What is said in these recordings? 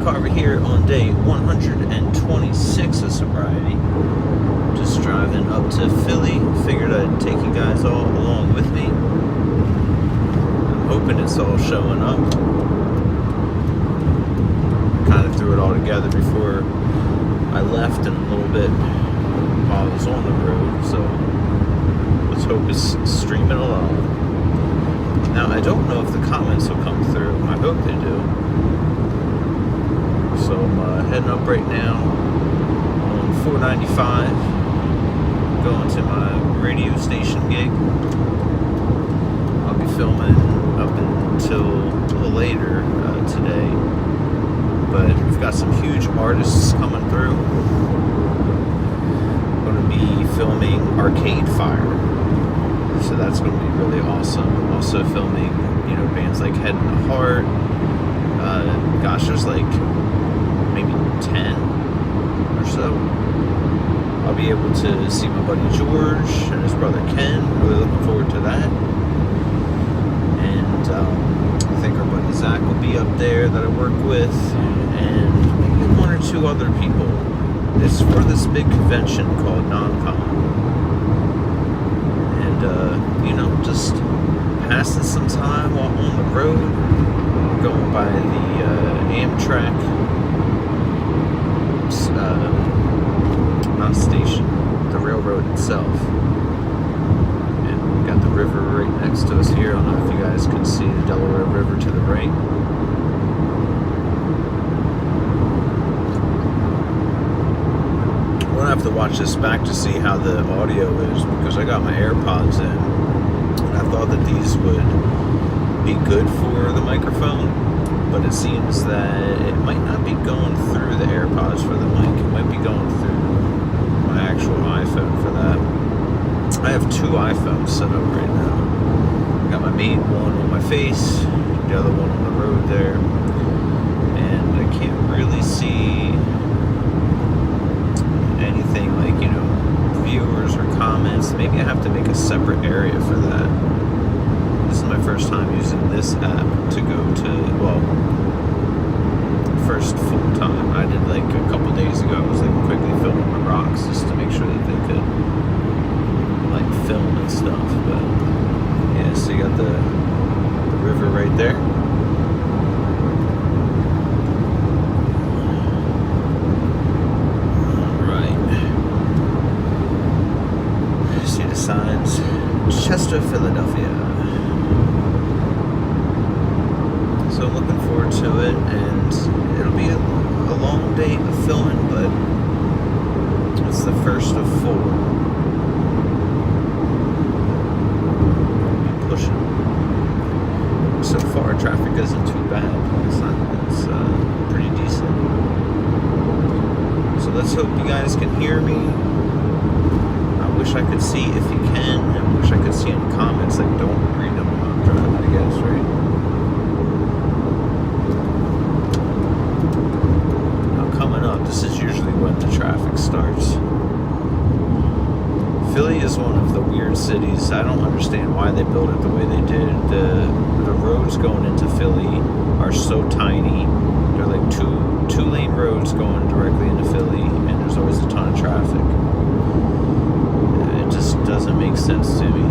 Carver here on day 126 of sobriety. Just driving up to Philly. Figured I'd take you guys all along with me. I'm hoping it's all showing up. Kind of threw it all together before I left and a little bit while I was on the road. So let's hope it's streaming along. Now, I don't know if the comments will come through. I hope they do. So I'm heading up right now on 495, going to my radio station gig. I'll be filming up until a little later today, but we've got some huge artists coming through. I'm going to be filming Arcade Fire, so that's going to be really awesome. Also filming, bands like Head and Heart. Gosh, there's like maybe 10 or so. I'll be able to see my buddy George and his brother Ken. Really looking forward to that. And I think our buddy Zach will be up there that I work with, and maybe one or two other people. It's for this big convention called Non-Com. And, just passing some time while on the road, going by the Amtrak, not station, the railroad itself. And we've got the river right next to us here. I don't know if you guys can see the Delaware River to the right. I'm going to have to watch this back to see how the audio is, because I got my AirPods in. I thought that these would be good for the microphone, but it seems that it might not be going through the AirPods for the mic. It might be going through my actual iPhone for that. I have two iPhones set up right now. I got my main one on my face, the other one on the road there, and I can't really see anything like, viewers or comments. Maybe I have to make a separate area for that. This is my first time using this app to go to, first full time. I did like a couple days ago. I was like quickly filming my rocks just to make sure that they could like film and stuff. But yeah, so you got the river right there. Signs, Chester, Philadelphia. So I'm looking forward to it, and it'll be a long day of filming, but it's the first of 4. I'll be pushing. So far, traffic isn't too bad. It's pretty decent. So let's hope you guys can hear me. Wish I could see if you can, and wish I could see in comments. Like, don't read them while I'm driving, I guess, right? Now, coming up, this is usually when the traffic starts. Philly is one of the weird cities. I don't understand why they built it the way they did. The roads going into Philly are so tiny. They're like two-lane roads going directly into Philly, and there's always a ton of traffic. It just doesn't make sense to me.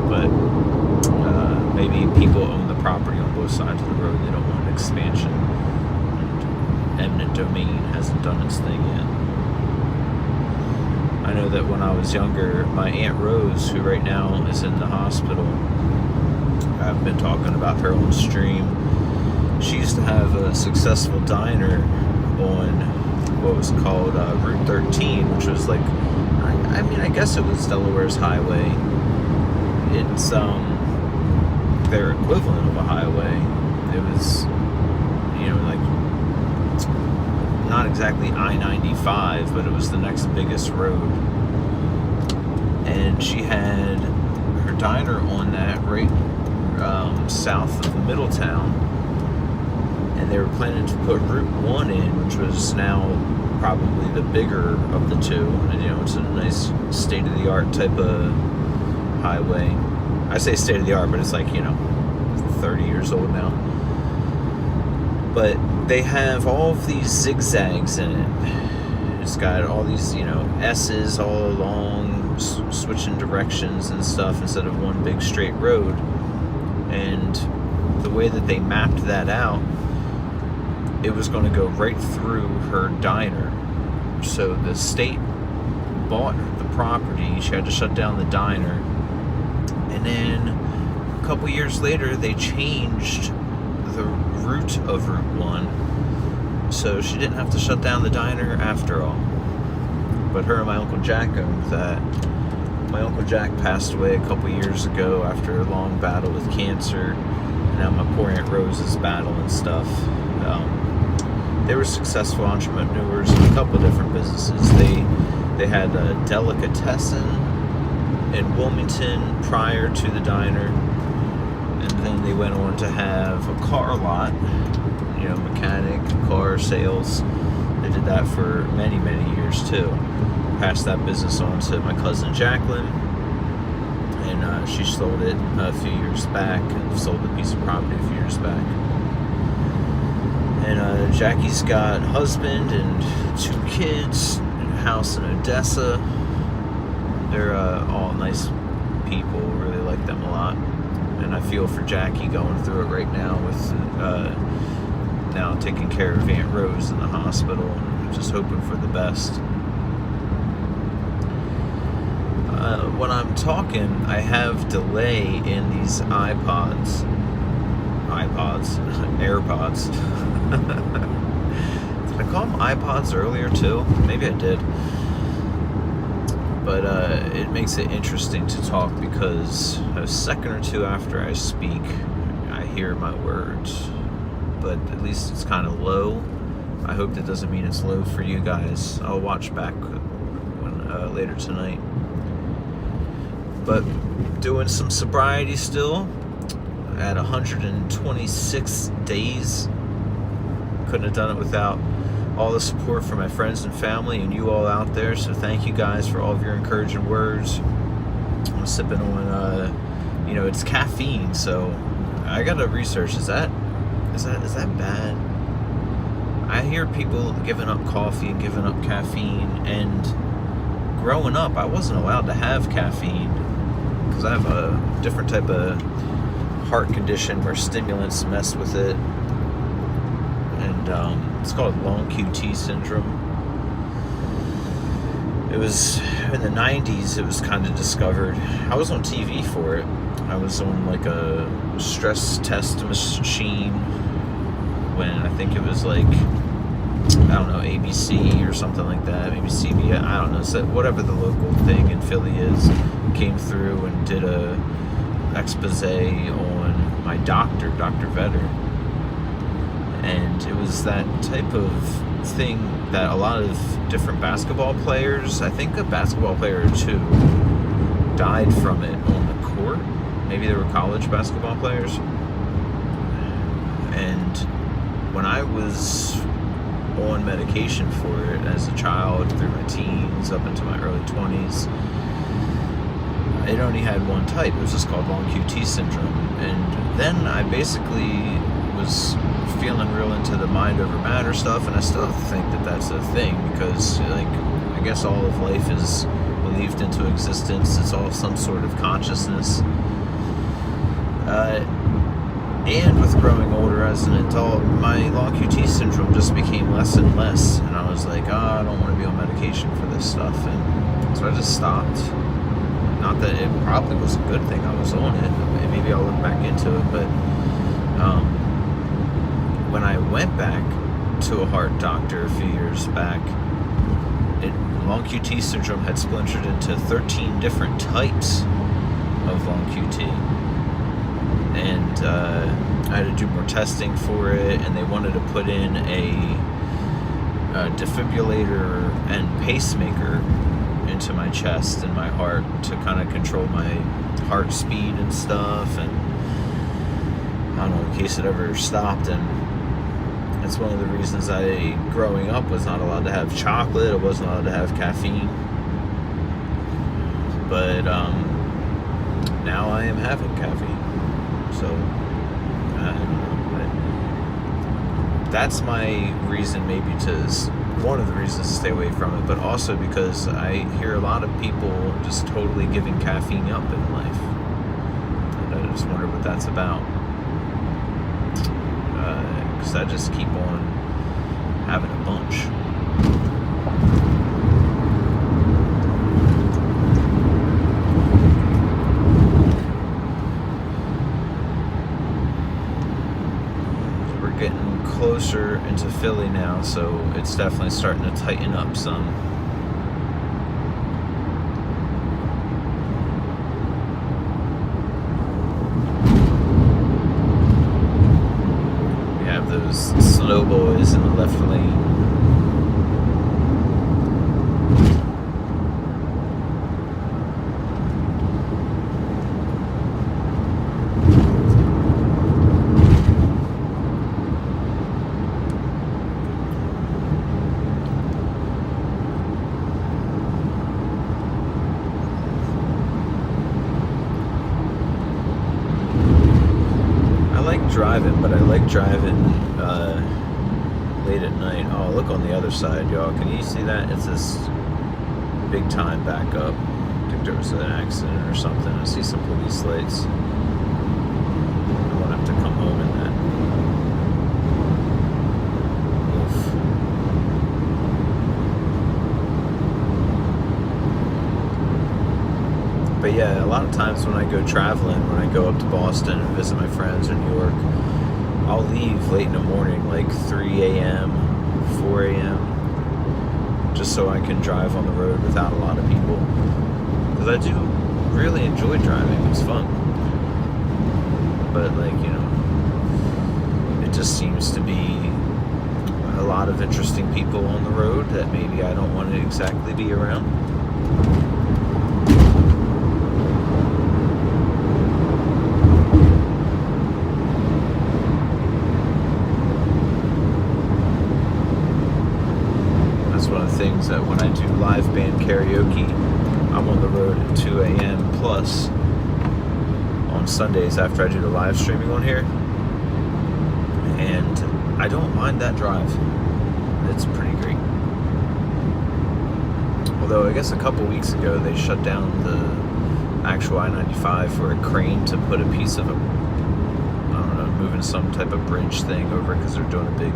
But maybe people own the property on both sides of the road. They don't want an expansion. And eminent domain hasn't done its thing yet. I know that when I was younger, my Aunt Rose, who right now is in the hospital, I've been talking about her on stream. She used to have a successful diner on what was called Route 13, which was like, I guess it was Delaware's highway. It's their equivalent of a highway. It was, like, not exactly I-95, but it was the next biggest road. And she had her diner on that right south of Middletown. And they were planning to put Route 1 in, which was now probably the bigger of the two. And, it's a nice state-of-the-art type of highway. I say state-of-the-art, but it's like, 30 years old now. But they have all of these zigzags in it. It's got all these, S's all along, switching directions and stuff instead of one big straight road. And the way that they mapped that out, it was going to go right through her diner. So the state bought the property. She had to shut down the diner. And then a couple years later, they changed the route of Route 1, so she didn't have to shut down the diner after all. But her and my Uncle Jack owned that. My Uncle Jack passed away a couple years ago after a long battle with cancer. And now my poor Aunt Rose is battling stuff. They were successful entrepreneurs in a couple of different businesses. They had a delicatessen in Wilmington prior to the diner, and then they went on to have a car lot, mechanic, car sales. They did that for many, many years too. Passed that business on to my cousin Jacqueline, and she sold it a few years back, and sold a piece of property a few years back. And Jackie's got a husband and 2 kids, a house in Odessa. They're all nice people, really like them a lot. And I feel for Jackie going through it right now with now taking care of Aunt Rose in the hospital, and just hoping for the best. When I'm talking, I have delay in these AirPods. Did I call them iPods earlier too? Maybe I did. But it makes it interesting to talk because a second or two after I speak, I hear my words. But at least it's kind of low. I hope that doesn't mean it's low for you guys. I'll watch back later tonight. But doing some sobriety still at 126 days. Couldn't have done it without all the support from my friends and family and you all out there. So thank you guys for all of your encouraging words. I'm sipping on, it's caffeine. So I gotta research. Is that bad? I hear people giving up coffee and giving up caffeine. And growing up, I wasn't allowed to have caffeine because I have a different type of heart condition where stimulants mess with it. And it's called long QT syndrome. It was in the 90s, it was kind of discovered. I was on TV for it. I was on like a stress test machine when I think it was like, I don't know, ABC or something like that, maybe CBS, I don't know, so whatever the local thing in Philly is, came through and did a expose on my doctor, Dr. Vetter. And it was that type of thing that a lot of different basketball players, I think a basketball player or 2 died from it on the court. Maybe they were college basketball players. And when I was on medication for it as a child through my teens up into my early 20s, it only had one type. It was just called long QT syndrome. And then I basically was feeling real into the mind over matter stuff, and I still think that that's a thing because, I guess all of life is believed into existence. It's all some sort of consciousness. And with growing older as an adult, my long QT syndrome just became less and less, and I was like, I don't want to be on medication for this stuff, and so I just stopped. Not that it probably was a good thing I was on it. Maybe I'll look back into it, but when I went back to a heart doctor a few years back, long QT syndrome had splintered into 13 different types of long QT. And I had to do more testing for it, and they wanted to put in a defibrillator and pacemaker into my chest and my heart to kind of control my heart speed and stuff, and I don't know, in case it ever stopped. And that's one of the reasons I, growing up, was not allowed to have chocolate. I wasn't allowed to have caffeine. But now I am having caffeine. So, I don't know. that's my reason, maybe one of the reasons to stay away from it, but also because I hear a lot of people just totally giving caffeine up in life. And I just wonder what that's about. Because I just keep on having a bunch. Getting closer into Philly now, so it's definitely starting to tighten up some. We have those slow boys in the left lane. Driving, but I like driving late at night. Oh, look on the other side, y'all. Can you see that? It's this big time backup. I think there was an accident or something. I see some police lights. I won't have to come home in that. Oof. But yeah, a lot of times when I go traveling, when I go up to Boston and visit my friends in New York, I'll leave late in the morning, like 3 a.m., 4 a.m., just so I can drive on the road without a lot of people. Because I do really enjoy driving. It's fun. But, like, you know, it just seems to be a lot of interesting people on the road that maybe I don't want to exactly be around. Things that when I do live band karaoke, I'm on the road at 2 a.m. plus on Sundays after I do the live streaming on here, and I don't mind that drive. It's pretty great. Although I guess a couple weeks ago they shut down the actual I-95 for a crane to put a piece of moving some type of bridge thing over because they're doing a big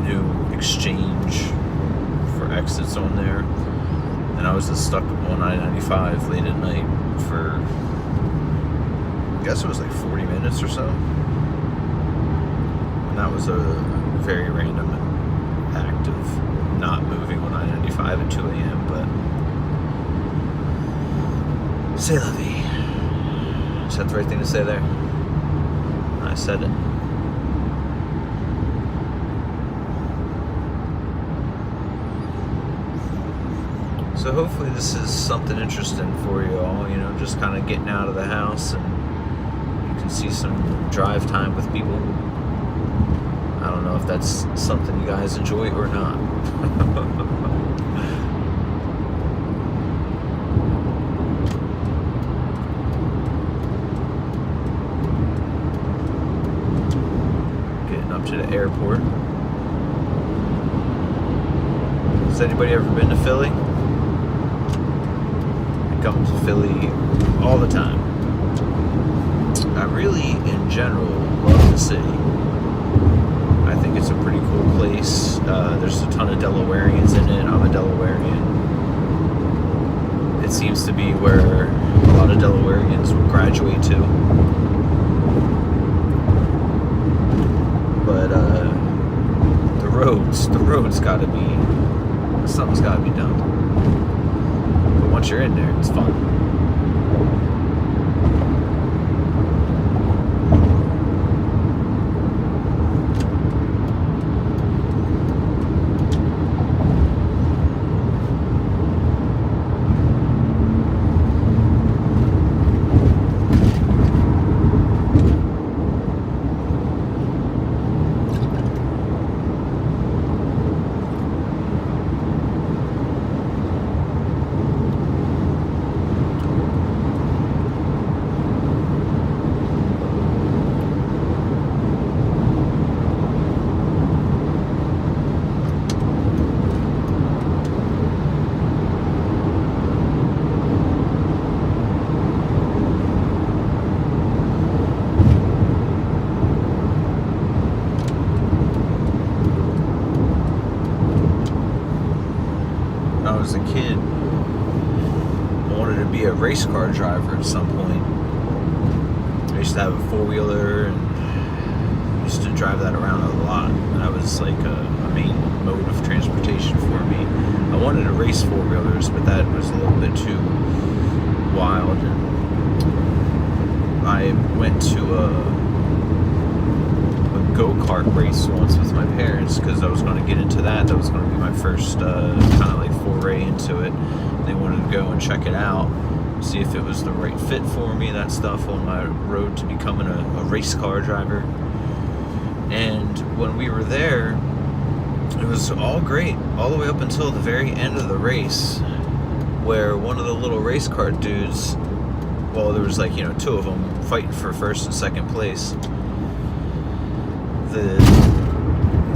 new exchange for exits on there, and I was just stuck on I-95 late at night for, I guess it was like 40 minutes or so, and that was a very random act of not moving on I-95 at 2 a.m. but c'est la vie. Is that the right thing to say there? I said it. So hopefully this is something interesting for you all, you know, just kind of getting out of the house and you can see some drive time with people. I don't know if that's something you guys enjoy or not. Getting up to the airport. Has anybody ever been to Philly? Come to Philly all the time. I really, in general, love the city. I think it's a pretty cool place. There's a ton of Delawareans in it. I'm a Delawarean. It seems to be where a lot of Delawareans will graduate to. But the roads gotta be, something's gotta be done. Once you're in there, it's fun. race car driver at some point. I used to have a 4-wheeler and used to drive that around a lot. That was like a main mode of transportation for me. I wanted to race 4-wheelers, but that was a little bit too wild. And I went to a go-kart race once with my parents because I was going to get into that. That was going to be my first kind of like foray into it. They wanted to go and check it out, see if it was the right fit for me, that stuff, on my road to becoming a race car driver. And when we were there, it was all great, all the way up until the very end of the race, where one of the little race car dudes, well, there was like, 2 of them fighting for first and second place. The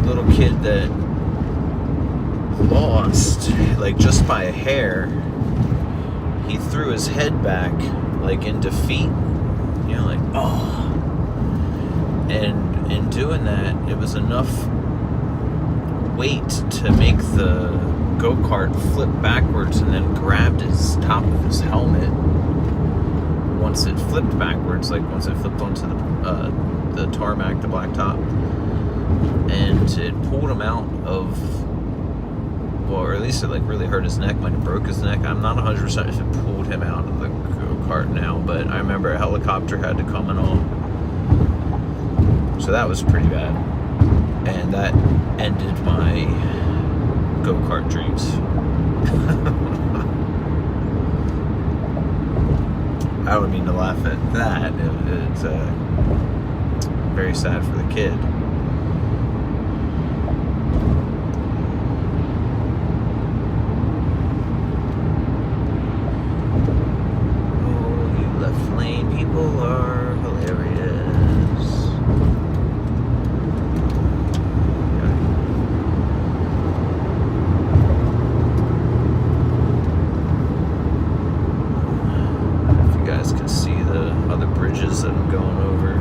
little kid that lost, like just by a hair, he threw his head back, like in defeat, like, oh. And in doing that, it was enough weight to make the go-kart flip backwards and then grabbed his top of his helmet. Once it flipped backwards, like once it flipped onto the tarmac, the blacktop, and it pulled him out of, well, or at least it like really hurt his neck, like it broke his neck. I'm not 100% if it pulled him out of the go-kart now, but I remember a helicopter had to come and all. So that was pretty bad. And that ended my go-kart dreams. I don't mean to laugh at that. It's very sad for the kid. People are hilarious. If you guys can see the other bridges that I'm going over,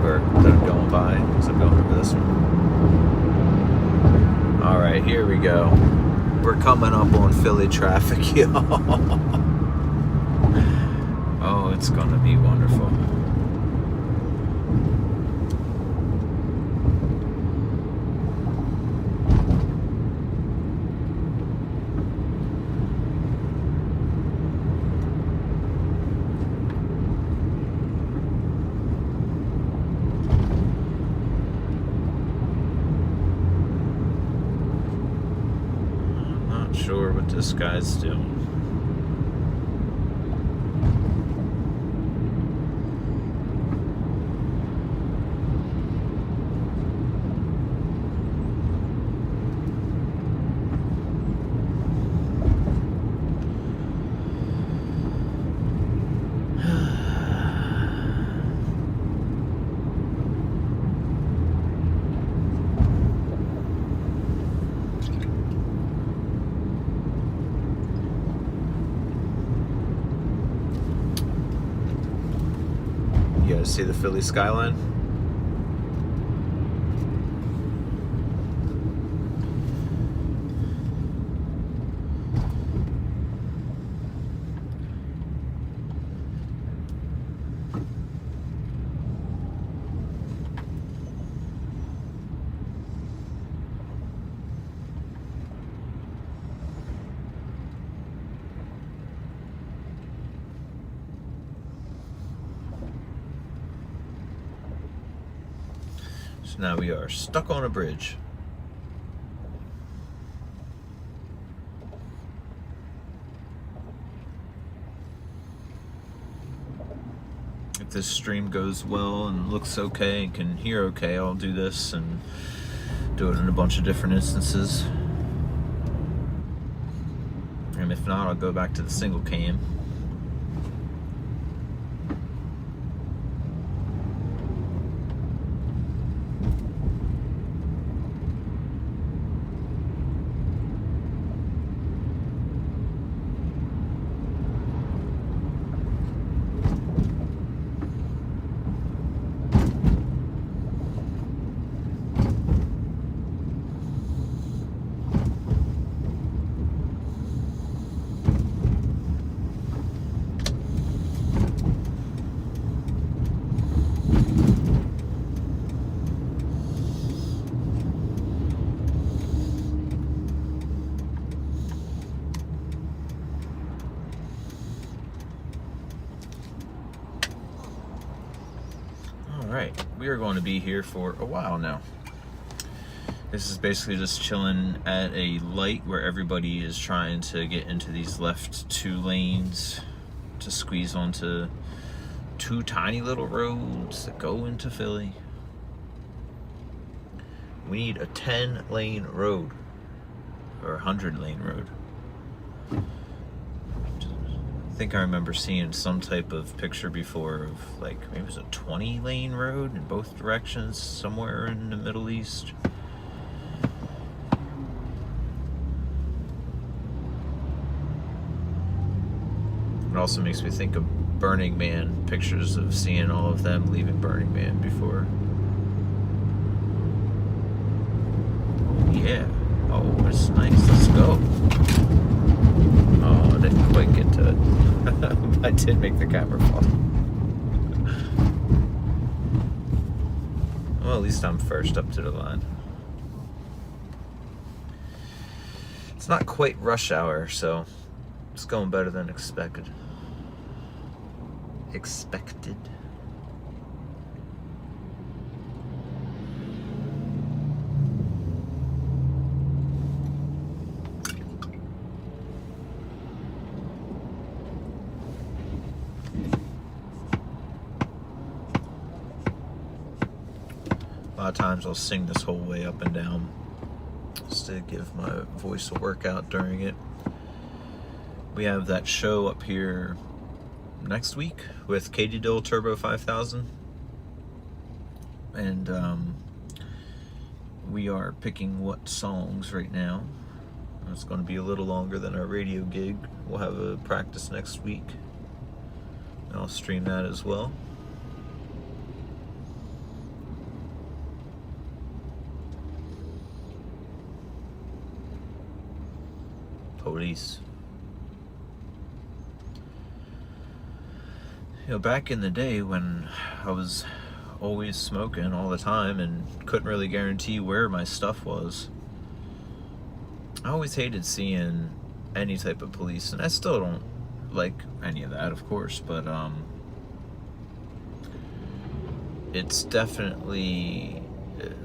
or that I'm going by, because I'm going over this one. Alright, here we go. We're coming up on Philly traffic, y'all. Oh, it's gonna be wonderful. I'm not sure what this guy's doing. You guys see the Philly skyline? So now we are stuck on a bridge. If this stream goes well and looks okay and can hear okay, I'll do this and do it in a bunch of different instances. And if not, I'll go back to the single cam. Alright, we are going to be here for a while now. This is basically just chilling at a light where everybody is trying to get into these left 2 lanes to squeeze onto 2 tiny little roads that go into Philly. We need a 10-lane road, or a 100-lane road. I think I remember seeing some type of picture before of like, maybe it was a 20-lane road in both directions somewhere in the Middle East. It also makes me think of Burning Man, pictures of seeing all of them leaving Burning Man before. Yeah. Oh, it's nice. Let's go. Oh, I didn't quite get to it. I did make the camera fall. Well, at least I'm first up to the line. It's not quite rush hour, so it's going better than expected. A lot of times I'll sing this whole way up and down just to give my voice a workout during it. We have that show up here next week with Katie Dill Turbo 5000, and we are picking what songs right now. It's going to be a little longer than our radio gig. We'll have a practice next week, and I'll stream that as well. Police. You know, back in the day when I was always smoking all the time and couldn't really guarantee where my stuff was, I always hated seeing any type of police, and I still don't like any of that, of course, but it's definitely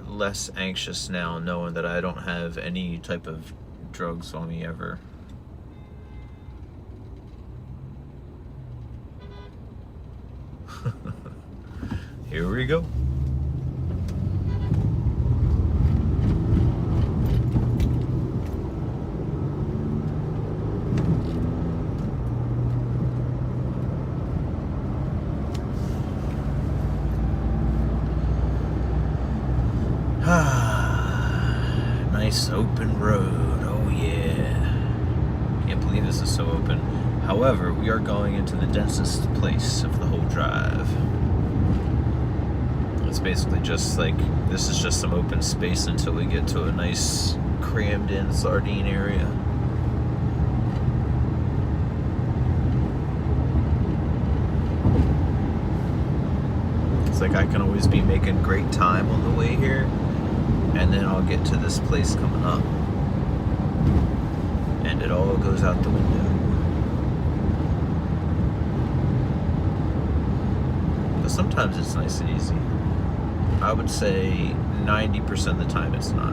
less anxious now knowing that I don't have any type of drugs on me ever. Here we go. Nice open road. Oh yeah. Can't believe this is so open. However, we are going into the densest place of the whole drive. It's basically just like, this is just some open space until we get to a nice crammed in sardine area. It's like I can always be making great time on the way here, and then I'll get to this place coming up, and it all goes out the window. But sometimes it's nice and easy. I would say 90% of the time it's not.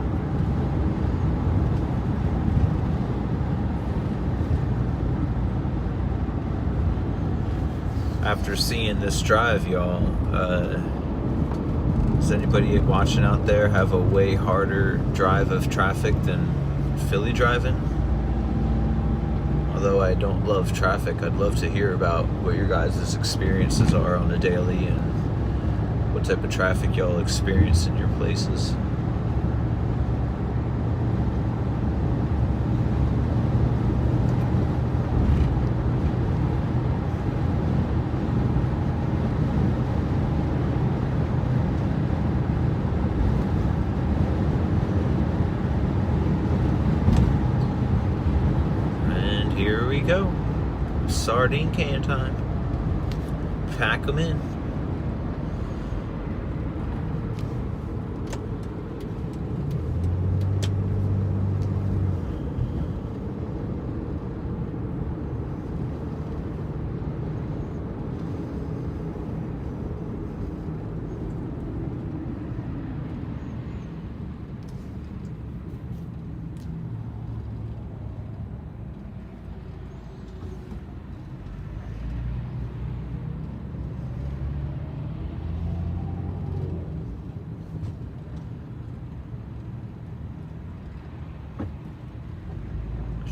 After seeing this drive, y'all, does anybody watching out there have a way harder drive of traffic than Philly driving? Although I don't love traffic, I'd love to hear about what your guys' experiences are on a daily and what type of traffic y'all experience in your places. And here we go. Sardine can time. Pack them in.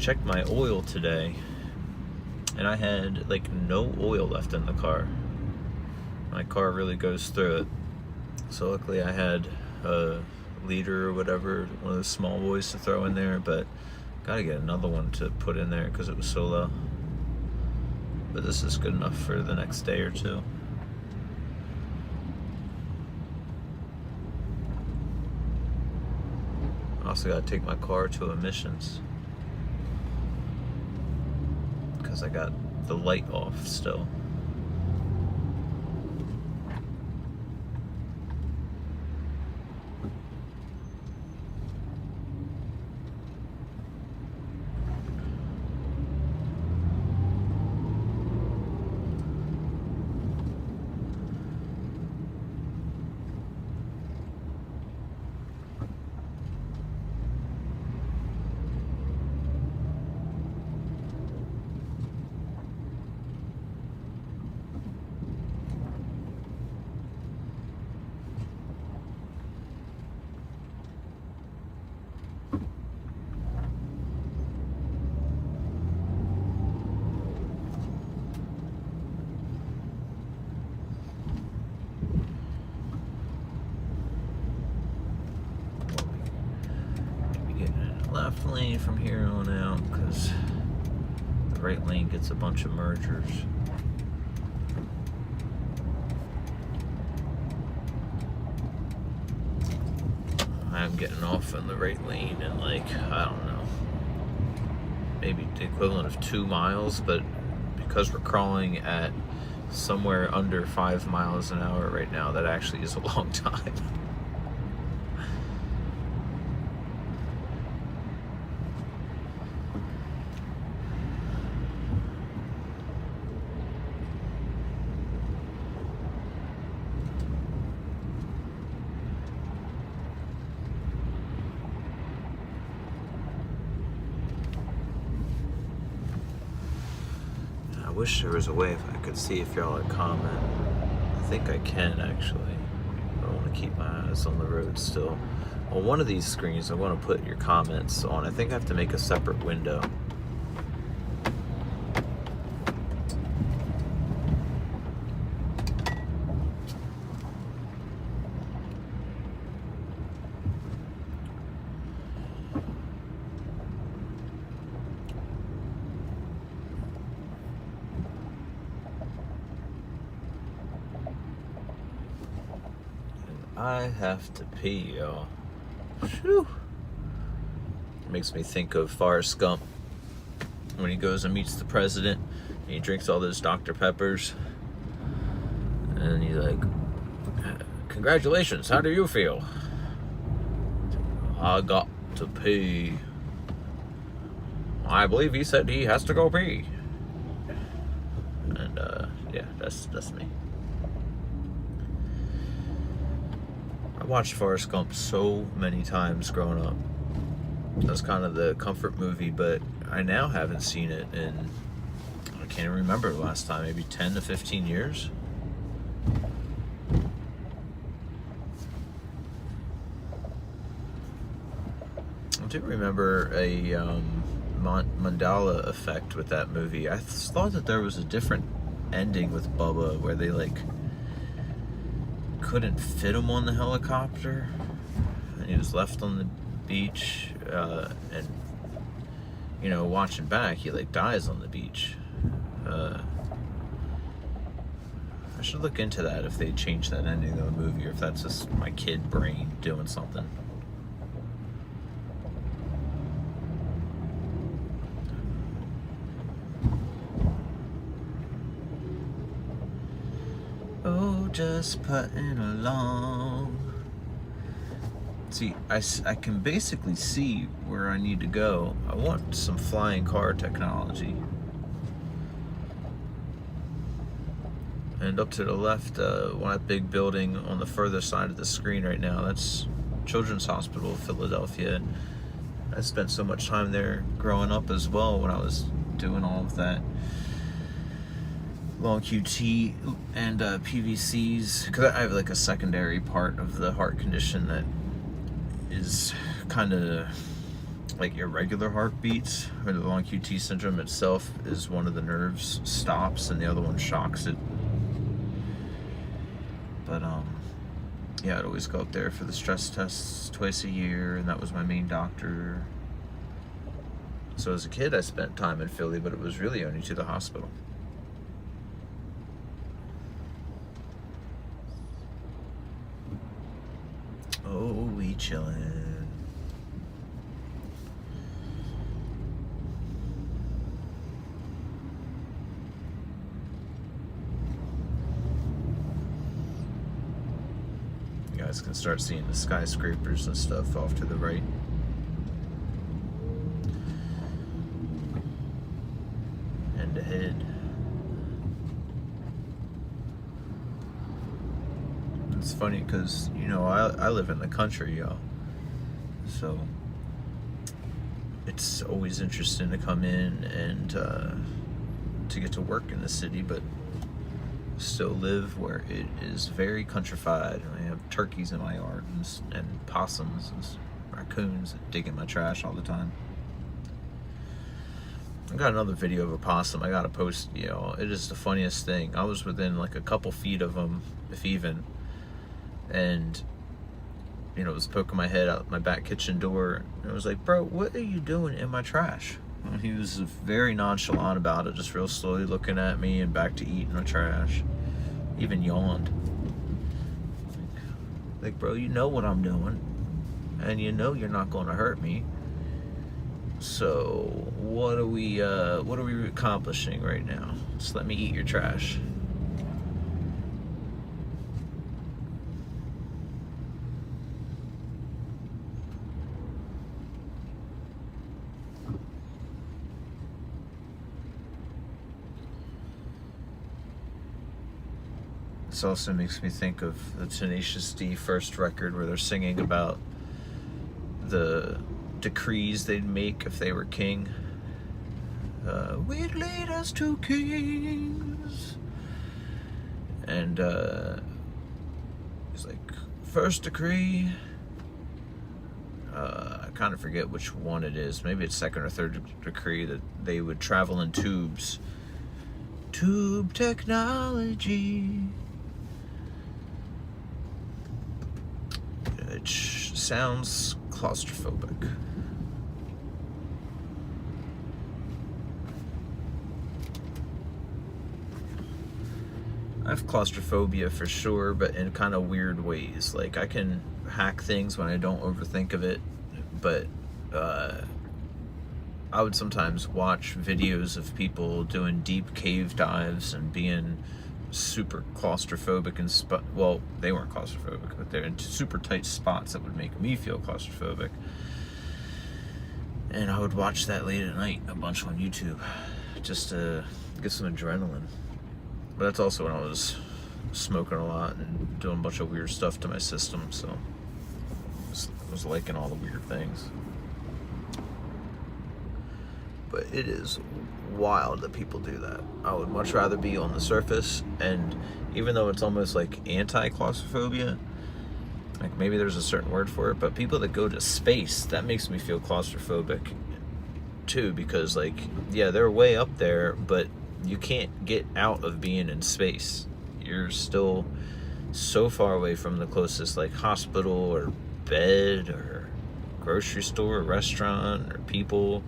checked my oil today, and I had like no oil left in the car. My car really goes through it. So luckily I had a liter or whatever, one of those small boys to throw in there, but gotta get another one to put in there because it was so low. But this is good enough for the next day or two. I also gotta take my car to emissions because I got the light off still. Left lane from here on out because the right lane gets a bunch of mergers. I'm getting off in the right lane in like, I don't know, maybe the equivalent of 2 miles, but because we're crawling at somewhere under 5 miles an hour right now, that actually is a long time. I wish there was a way if I could see if y'all would comment. I think I can actually. I want to keep my eyes on the road still. On one of these screens, I want to put your comments on. I think I have to make a separate window. I have to pee, y'all. Whew. Makes me think of Forrest Gump when he goes and meets the president and he drinks all those Dr. Peppers and he's like, congratulations, how do you feel? I got to pee. I believe he said he has to go pee. And yeah, that's me. I watched Forrest Gump so many times growing up. That's kind of the comfort movie, but I now haven't seen it in, I can't even remember the last time, maybe 10 to 15 years. I do remember a Mandela effect with that movie. I thought that there was a different ending with Bubba where they like couldn't fit him on the helicopter and he was left on the beach, and you know, watching back he like dies on the beach. I should look into that if they changed that ending of the movie or if that's just my kid brain doing something. Oh, just putting along. See, I can basically see where I need to go. I want some flying car technology. And up to the left, one big building on the further side of the screen right now, that's Children's Hospital of Philadelphia. I spent so much time there growing up as well when I was doing all of that long QT and PVCs, because I have like a secondary part of the heart condition that is kind of like irregular heartbeats, or the long QT syndrome itself is one of the nerves stops and the other one shocks it. But yeah, I'd always go up there for the stress tests twice a year, and that was my main doctor. So as a kid, I spent time in Philly, but it was really only to the hospital. Oh, we chillin'. You guys can start seeing the skyscrapers and stuff off to the right. And ahead. It's funny because, you know, I live in the country, y'all. So it's always interesting to come in and to get to work in the city, but still live where it is very countrified. I have turkeys in my yard and possums and raccoons that dig in my trash all the time. I got another video of a possum I gotta post. You know, it is the funniest thing. I was within like a couple feet of him, if even, and you know, was poking my head out my back kitchen door, and I was like, bro, what are you doing in my trash? And he was very nonchalant about it, just real slowly looking at me and back to eating the trash. Even yawned. Like, bro, you know what I'm doing, and you know you're not going to hurt me. So what are we accomplishing right now? Just let me eat your trash. This also makes me think of the Tenacious D first record where they're singing about the decrees they'd make if they were king. We'd lead us to kings. And it's like, first decree. I kind of forget which one it is. Maybe it's second or third decree that they would travel in tubes. Tube technology. It sounds claustrophobic. I have claustrophobia for sure, but in kind of weird ways. Like, I can hack things when I don't overthink of it, but I would sometimes watch videos of people doing deep cave dives and being super claustrophobic and well, they weren't claustrophobic, but they're in super tight spots that would make me feel claustrophobic. And I would watch that late at night a bunch on YouTube just to get some adrenaline. But that's also when I was smoking a lot and doing a bunch of weird stuff to my system, so I was liking all the weird things. But it is wild that people do that. I would much rather be on the surface, and even though it's almost like anti-claustrophobia, like maybe there's a certain word for it, but people that go to space, that makes me feel claustrophobic too, because like, yeah, they're way up there, but you can't get out of being in space. You're still so far away from the closest like hospital or bed or grocery store or restaurant or people.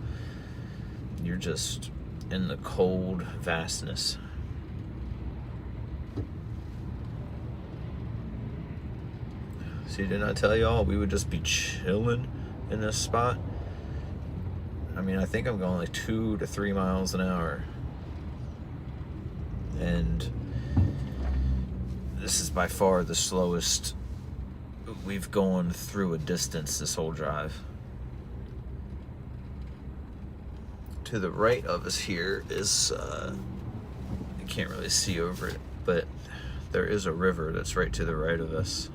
You're just in the cold vastness. See, didn't I tell y'all we would just be chilling in this spot? I mean, I think I'm going like 2 to 3 miles an hour. And this is by far the slowest we've gone through a distance this whole drive. To the right of us here is, I can't really see over it, but there is a river that's right to the right of us.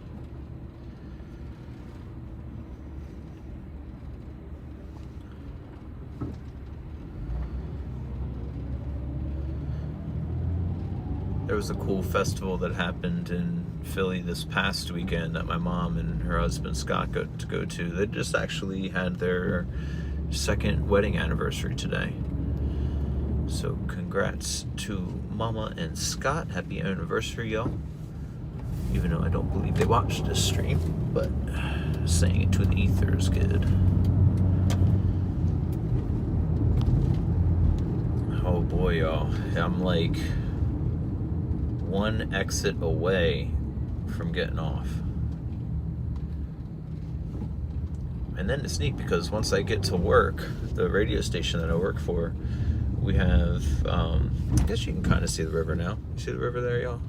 There was a cool festival that happened in Philly this past weekend that my mom and her husband Scott got to go to. They just actually had their second wedding anniversary today. So congrats to Mama and Scott. Happy anniversary, y'all. Even though I don't believe they watched this stream, but saying it to the ether is good. Oh boy, y'all. I'm like one exit away from getting off. And then it's neat because once I get to work, the radio station that I work for, we have, I guess you can kind of see the river now. You see the river there, y'all?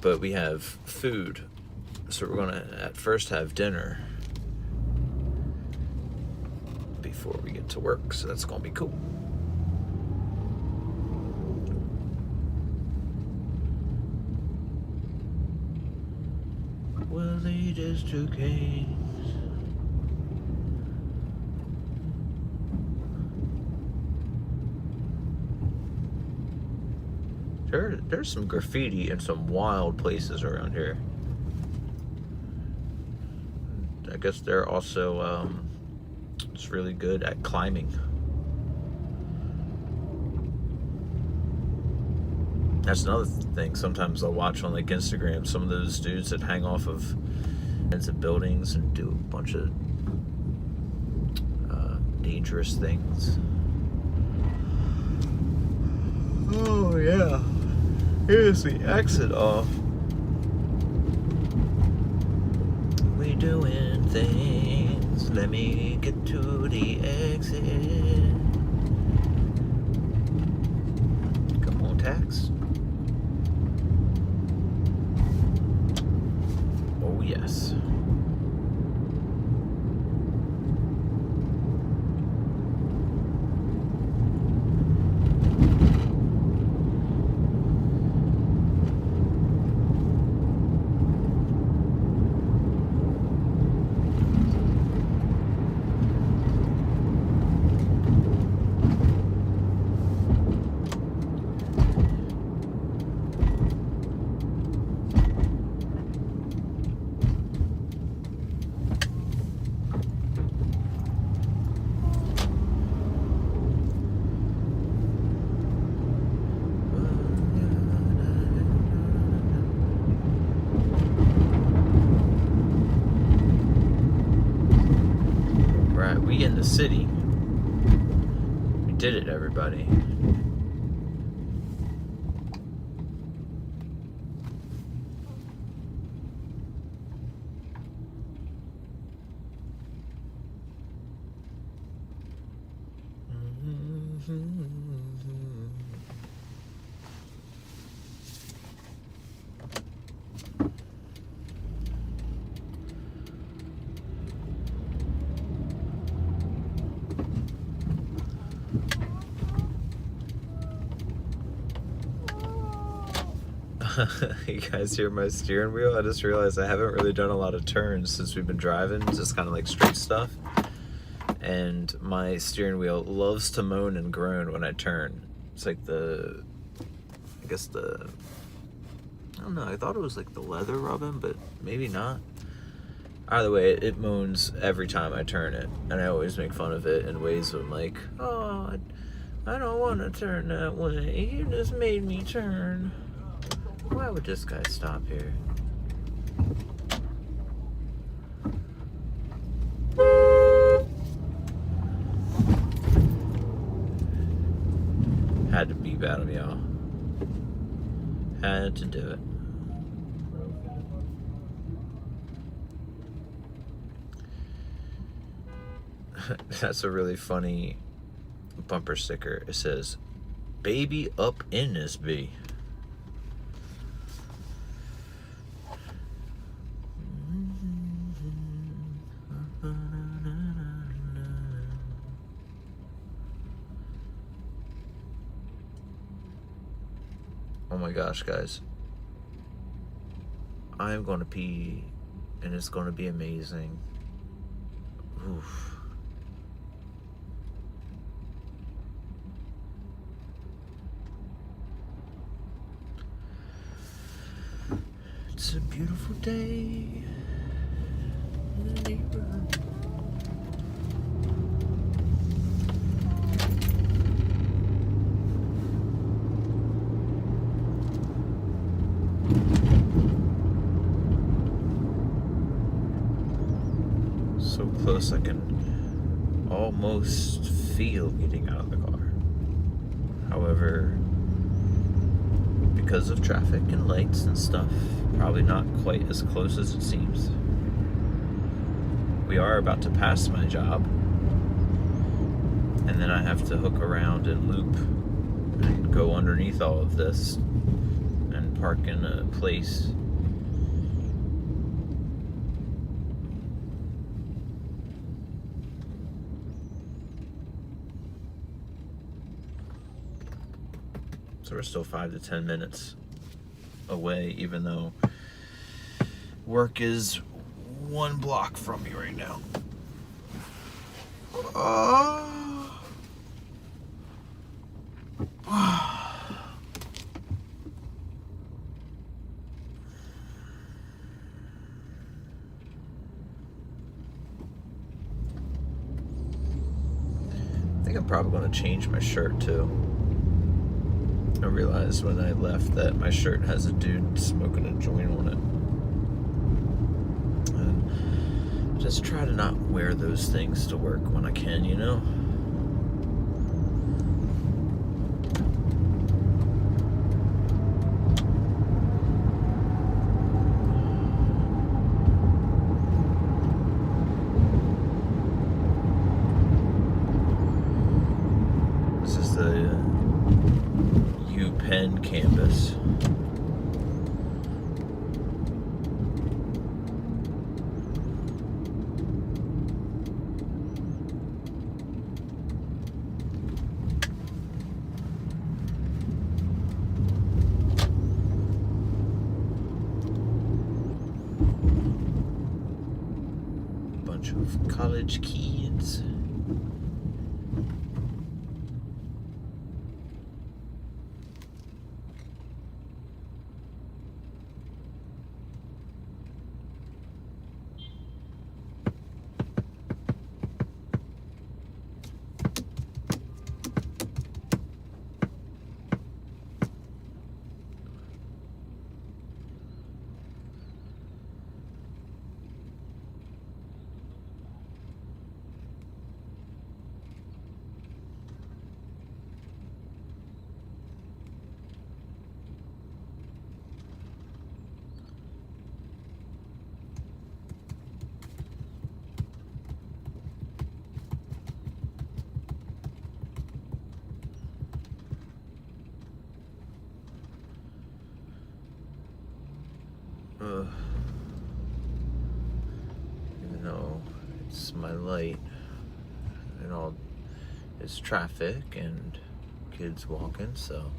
But we have food. So we're gonna at first have dinner before we get to work. So that's gonna be cool. Well, they just took a There's some graffiti in some wild places around here. I guess they're also just really good at climbing. That's another thing. Sometimes I'll watch on like Instagram some of those dudes that hang off of ends of buildings and do a bunch of dangerous things. Oh yeah. Here's the exit off. We doing things. Let me get to the exit. Come on, tax. Oh yes. We in the city. We did it, everybody. You guys hear my steering wheel? I just realized I haven't really done a lot of turns since we've been driving, just kind of like straight stuff. And my steering wheel loves to moan and groan when I turn. It's like I don't know, I thought it was like the leather rubbing, but maybe not. Either way, it moans every time I turn it. And I always make fun of it in ways of like, oh, I don't want to turn that way. You just made me turn. Why would this guy stop here? Had to beep at him, y'all. Had to do it. That's a really funny bumper sticker. It says, "Baby up in this bee." Oh my gosh, guys. I'm going to pee, and it's going to be amazing. Oof. It's a beautiful day in the neighborhood. close I can almost feel getting out of the car. However, because of traffic and lights and stuff, probably not quite as close as it seems. We are about to pass my job, and then I have to hook around and loop and go underneath all of this and park in a place. So we're still 5 to 10 minutes away, even though work is 1 block from me right now. I think I'm probably going to change my shirt too. I realized when I left that my shirt has a dude smoking a joint on it. And just try to not wear those things to work when I can, you know? This is the Penn campus. Bunch of college kids. Even though it's my light and all, it's traffic and kids walking, so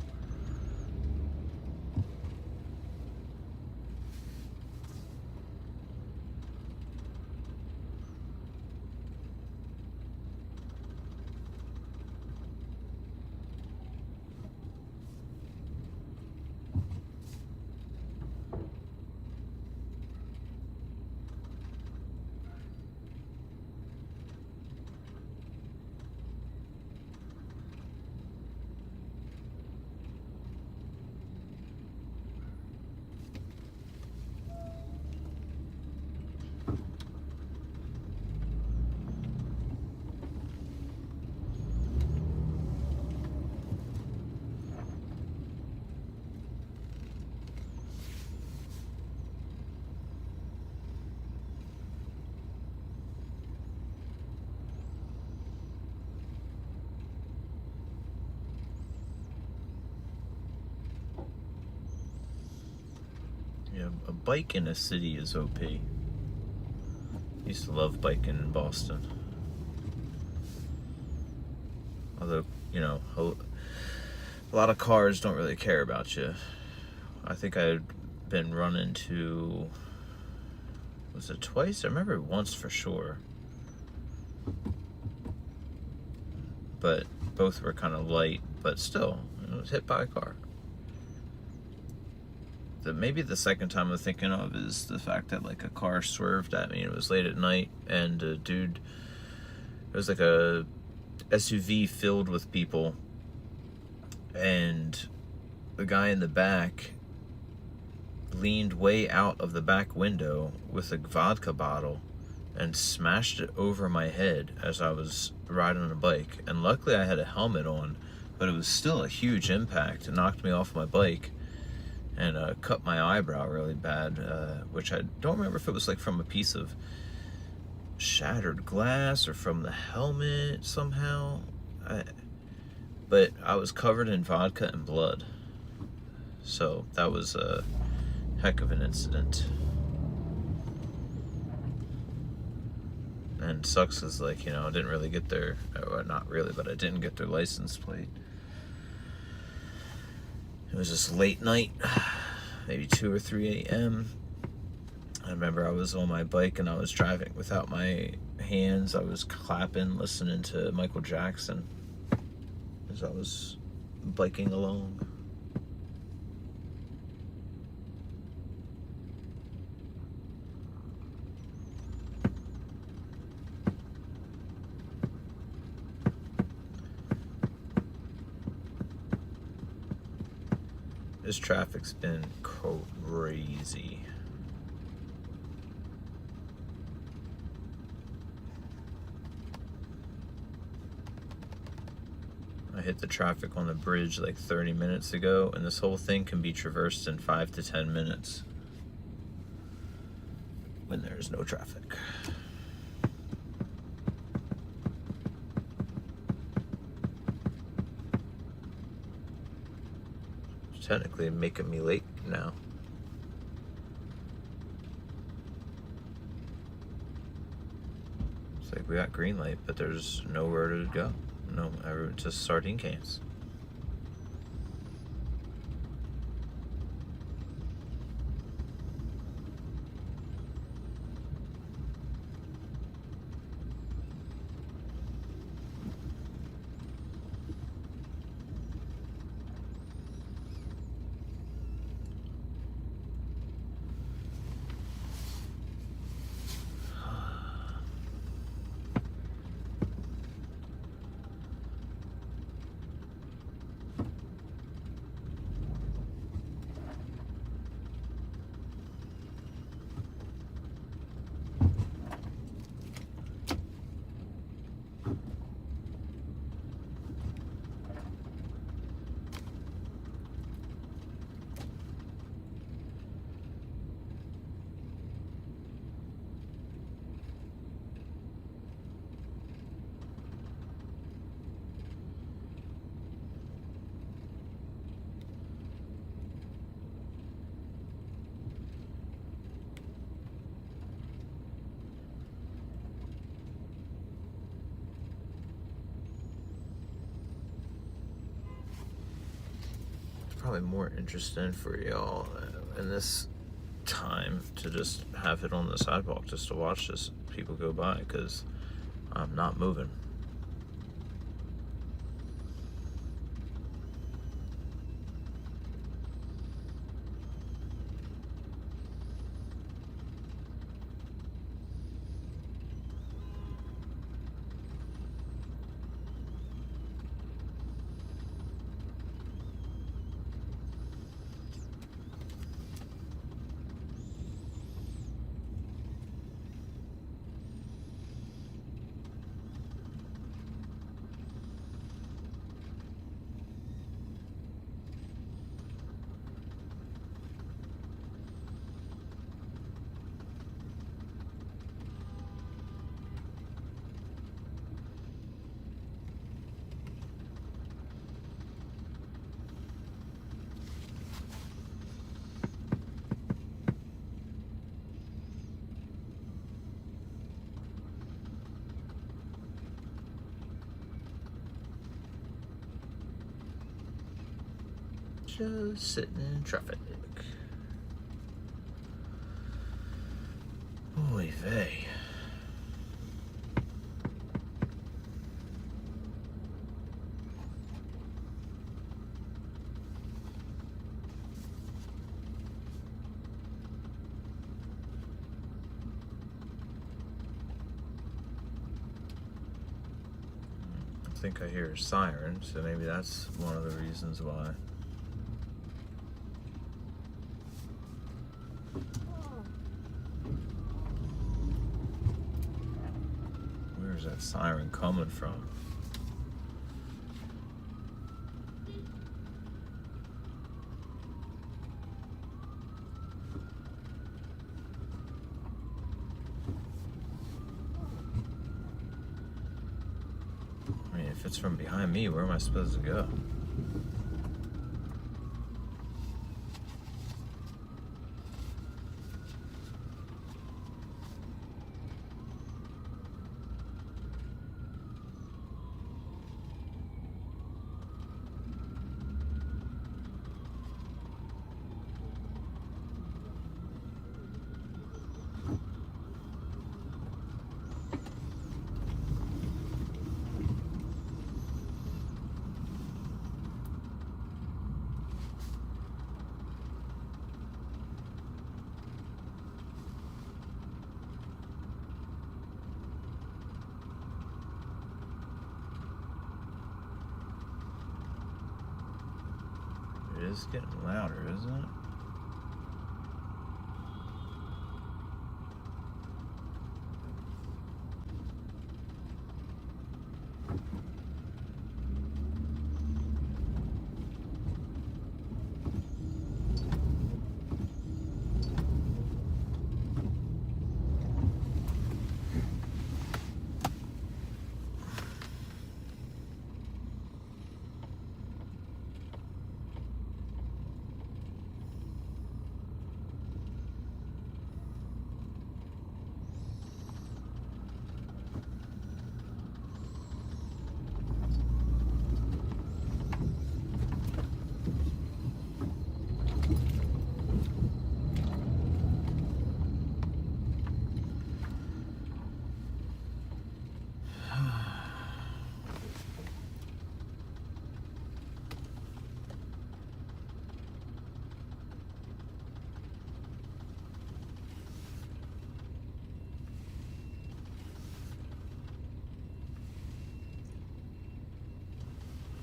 yeah, a bike in a city is OP. Used to love biking in Boston. Although, you know, a lot of cars don't really care about you. I think I'd been run into, was it twice? I remember once for sure. But both were kind of light, but still, I was hit by a car. Maybe the second time I'm thinking of is the fact that like a car swerved at me. It was late at night, and a dude, it was like a SUV filled with people, and the guy in the back leaned way out of the back window with a vodka bottle and smashed it over my head as I was riding on a bike. And luckily I had a helmet on, but it was still a huge impact. It knocked me off my bike and cut my eyebrow really bad, which I don't remember if it was like from a piece of shattered glass or from the helmet somehow. But I was covered in vodka and blood. So that was a heck of an incident. And sucks is, like, you know, I didn't really get their, well, not really, but I didn't get their license plate. It was just late night, maybe 2 or 3 a.m. I remember I was on my bike and I was driving without my hands. I was clapping, listening to Michael Jackson as I was biking along. This traffic's been crazy. I hit the traffic on the bridge like 30 minutes ago, and this whole thing can be traversed in 5 to 10 minutes when there's no traffic. Technically making me late now. It's like we got green light, but there's nowhere to go. No, just sardine cans. Probably more interesting for y'all in this time to just have it on the sidewalk just to watch this people go by, because I'm not moving. Just sitting in traffic. Oy vey. I think I hear a siren, so maybe that's one of the reasons why. that siren coming from? I mean, if it's from behind me, where am I supposed to go? It is getting louder, isn't it?